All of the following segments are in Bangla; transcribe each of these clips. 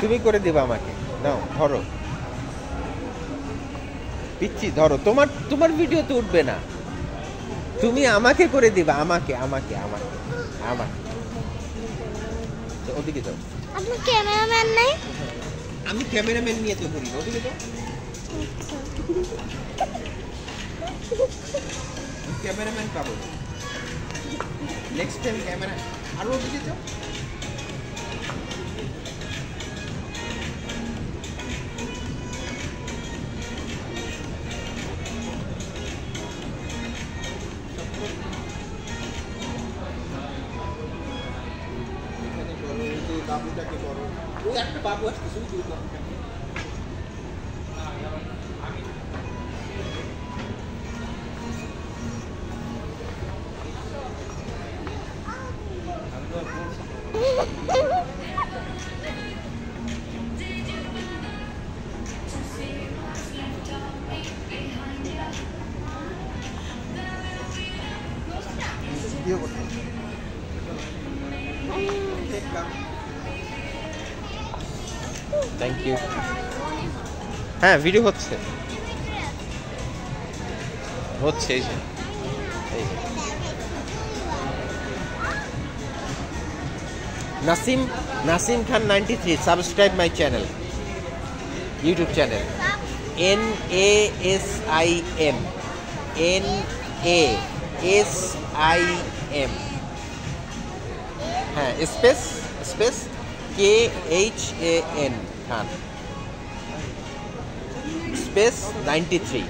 তুমি করে দিবা আমাকে, নাও ধরো পিচ্ছি, ধরো। তোমার ভিডিও তো উঠবে না, তুমি আমাকে করে দিবা, আমাকে আমাকে আমাকে আমাকে। ওদিকে যাও। আপনি ক্যামেরাম্যান নাই? আমি ক্যামেরাম্যান নিয়ে তো করি, ওদিকে যাও। ক্যামেরাম্যান পাবো নেক্সট টাইম, ক্যামেরা আরো ওদিকে যাও। বাবুটাকে করো, ওই একটা বাবু আসতেছে, ওই দুই বাবুটাকে। Thank you. হ্যাঁ ভিডিও হচ্ছে হচ্ছে এই যে Nasim Khan 93, subscribe my channel, YouTube channel NASIM NASIM, হ্যাঁ space space KHAN Khan space 93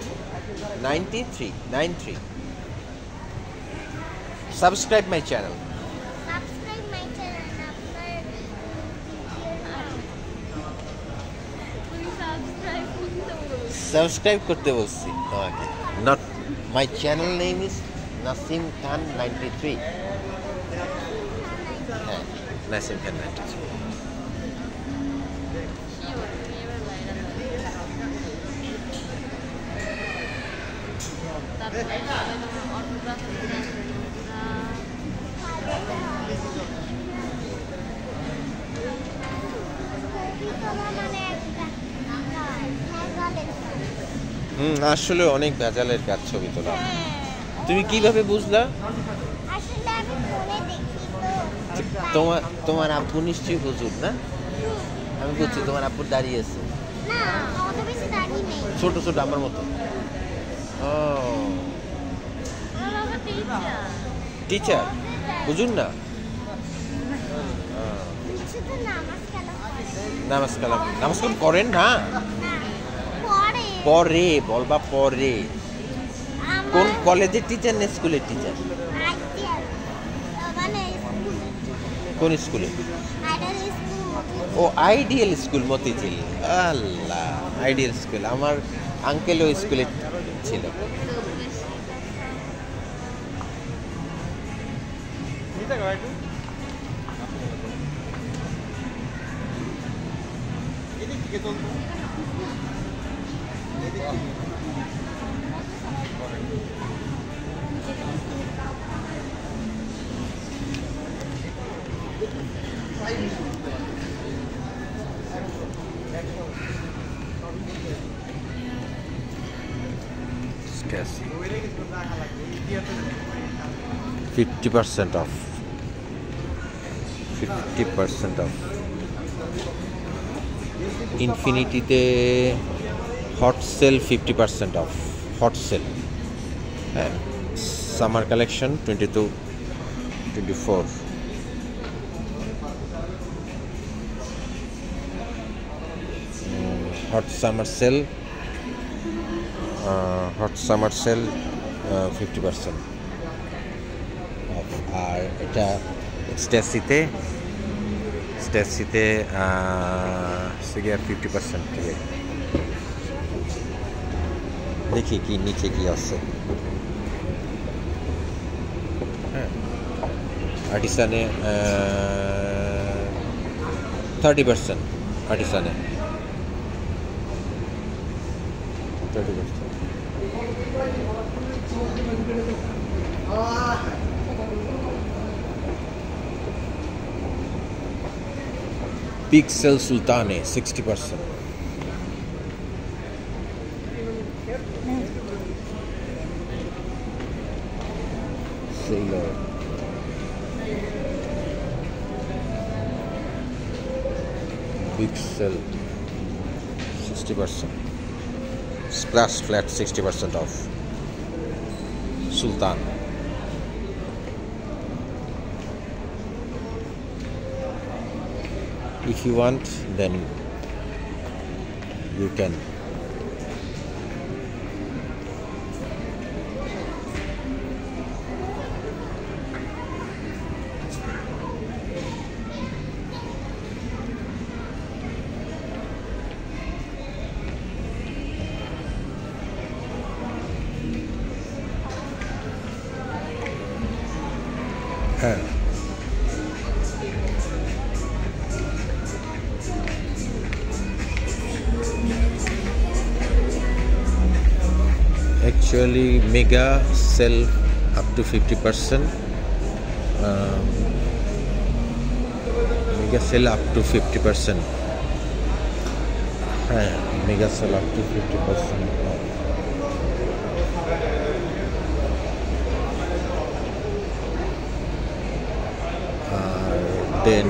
subscribe my channel. Subscribe করতে বলছি তোমাকে, not my channel name is Nasim Khan 93। হ্যাঁ নাসিম খান 93। আসলে অনেক ভেজালের কাজ ছবি তোলা। তুমি কিভাবে বুঝলা? তোমার আব্বু নিশ্চয়ই হুজুর না? আমি বুঝছি তোমার আব্বু দাঁড়িয়ে আছে, ছোট ছোট আমার মতো। ও টিচার, হুজুর না? নামাজ কালাম করেন না? পরে বলবা পরে। কোন কলেজের টিচার না স্কুলের টিচার? কোন স্কুলে? ও ideal school Motijheel. Allah, ideal school, আমার আঙ্কেলও স্কুলে ছিল। Scarcity. 50% off. 50% off. ইনফিনিটিতে hot sale 50% off, hot sale. হ্যাঁ summer collection 22-24। Hot summer sale 50% off. আর এটা স্ট্যাসিতে 50% থেকে। দেখি কি নিচে কি আছে। হ্যাঁ আর্টিসানে 30%, আর্টিসানে 30%। Big Sale Sultane 60%. Sailor. Big Sale 60%. Splash flat 60% off. Sultan. If you want, then you can. Actually, mega sell up to 50%. Mega sell up to 50%. Mega sell up to 50%. Then